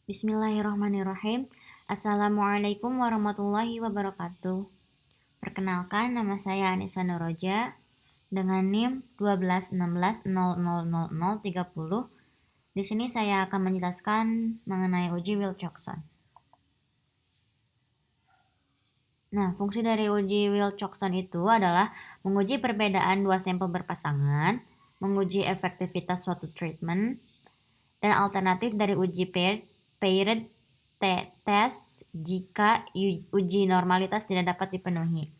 Bismillahirrahmanirrahim. Assalamualaikum warahmatullahi wabarakatuh. Perkenalkan, nama saya Anissa Noroja dengan NIM 1216000030. Di sini saya akan menjelaskan mengenai uji Wilcoxon. Nah, fungsi dari uji Wilcoxon itu adalah menguji perbedaan dua sampel berpasangan, menguji efektivitas suatu treatment, dan alternatif dari uji paired test jika uji normalitas tidak dapat dipenuhi.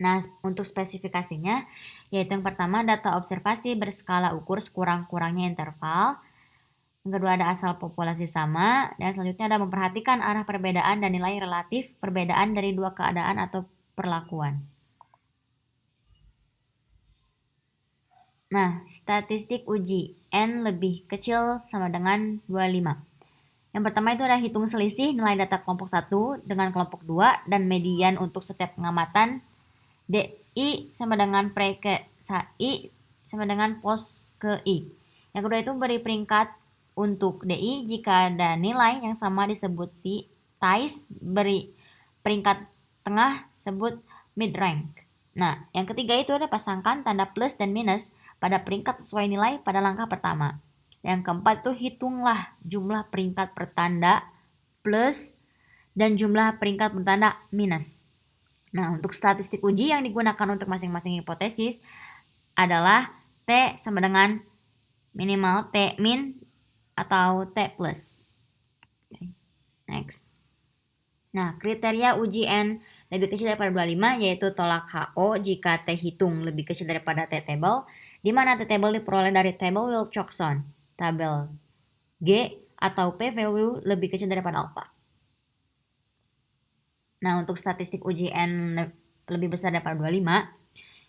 Nah, untuk spesifikasinya, yaitu yang pertama data observasi berskala ukur sekurang-kurangnya interval. Yang kedua ada asal populasi sama. Dan selanjutnya ada memperhatikan arah perbedaan dan nilai relatif perbedaan dari dua keadaan atau perlakuan. Nah, statistik uji N lebih kecil sama dengan 25. Yang pertama itu ada hitung selisih nilai data kelompok 1 dengan kelompok 2 dan median untuk setiap pengamatan. DI sama dengan pre ke I sama dengan pos ke I. Yang kedua itu beri peringkat untuk DI jika ada nilai yang sama disebut TICE, beri peringkat tengah sebut mid rank. Nah, yang ketiga itu ada pasangkan tanda plus dan minus pada peringkat sesuai nilai pada langkah pertama. Yang keempat itu hitunglah jumlah peringkat pertanda plus dan jumlah peringkat pertanda minus. Nah, untuk statistik uji yang digunakan untuk masing-masing hipotesis adalah T sama dengan minimal T min atau T plus. Okay. Next. Nah, kriteria uji N lebih kecil daripada 25 yaitu tolak HO jika T hitung lebih kecil daripada T table, di mana T table diperoleh dari tabel Wilcoxon. Tabel G atau P value lebih kecil daripada alpha. Nah, untuk statistik uji N lebih besar daripada 25,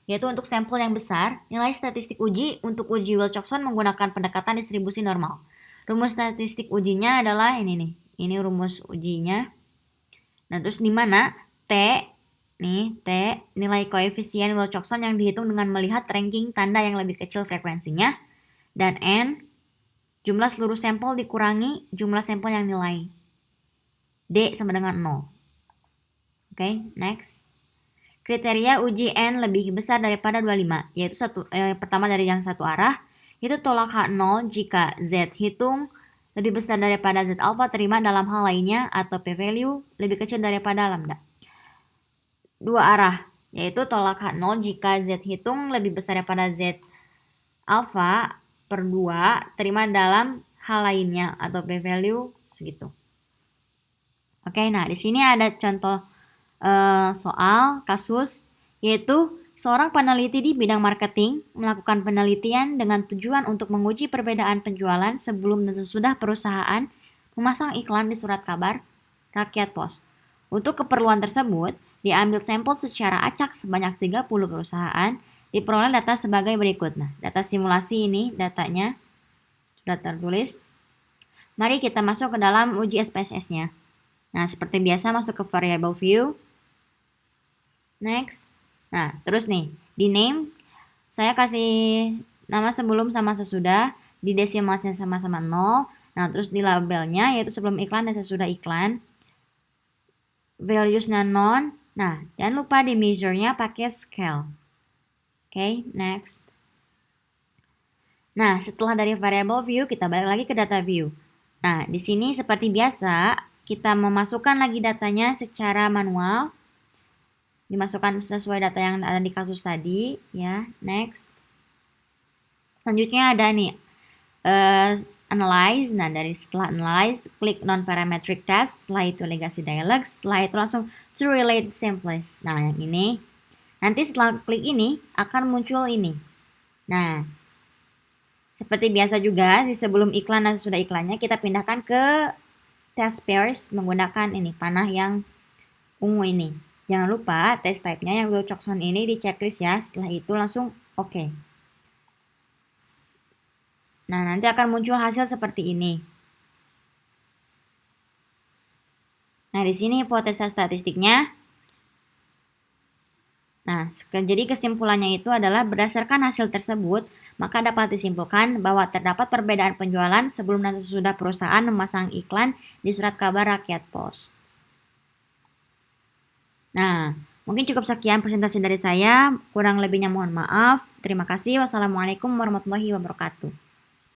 yaitu untuk sampel yang besar, nilai statistik uji untuk uji Wilcoxon menggunakan pendekatan distribusi normal. Rumus statistik ujinya adalah ini nih. Ini rumus ujinya. Nah, terus di mana T nilai koefisien Wilcoxon yang dihitung dengan melihat ranking tanda yang lebih kecil frekuensinya, dan N jumlah seluruh sampel dikurangi jumlah sampel yang nilai D sama dengan 0. Oke, next. Kriteria uji N lebih besar daripada 25, yaitu pertama dari yang satu arah, itu tolak H0 jika Z hitung lebih besar daripada Z alpha terima dalam hal lainnya atau P value lebih kecil daripada lambda. Dua arah, yaitu tolak H0 jika Z hitung lebih besar daripada Z alpha per 2 terima dalam hal lainnya atau P value segitu. Oke, nah di sini ada contoh soal kasus, yaitu seorang peneliti di bidang marketing melakukan penelitian dengan tujuan untuk menguji perbedaan penjualan sebelum dan sesudah perusahaan memasang iklan di surat kabar Rakyat Pos. Untuk keperluan tersebut, diambil sampel secara acak sebanyak 30 perusahaan, diperoleh data sebagai berikut. Nah, data simulasi ini datanya sudah tertulis. Mari kita masuk ke dalam uji SPSS-nya. Nah, seperti biasa masuk ke variable view. Next. Nah, terus nih, di name saya kasih nama sebelum sama sesudah, di desimalnya sama-sama 0. Nah, terus di labelnya yaitu sebelum iklan dan sesudah iklan. Values-nya non. Nah, jangan lupa di measure-nya pakai scale. Oke, next. Nah, setelah dari variable view, kita balik lagi ke data view. Nah, di sini seperti biasa, kita memasukkan lagi datanya secara manual. Dimasukkan sesuai data yang ada di kasus tadi, ya. Next. Selanjutnya ada nih analyze. Nah, dari setelah analyze, klik non-parametric test, setelah itu legacy dialog, setelah itu langsung to relate samples. Nah, yang ini nanti setelah klik ini akan muncul ini. Nah, seperti biasa juga, sebelum iklan dan sesudah iklannya kita pindahkan ke test pairs menggunakan ini panah yang ungu ini. Jangan lupa test type-nya yang Wilcoxon ini di checklist ya. Setelah itu langsung oke. Nah, nanti akan muncul hasil seperti ini. Nah, di sini hipotesa statistiknya. Nah, jadi kesimpulannya itu adalah berdasarkan hasil tersebut, maka dapat disimpulkan bahwa terdapat perbedaan penjualan sebelum dan sesudah perusahaan memasang iklan di surat kabar rakyat pos. Nah, mungkin cukup sekian presentasi dari saya. Kurang lebihnya mohon maaf. Terima kasih. Wassalamualaikum warahmatullahi wabarakatuh.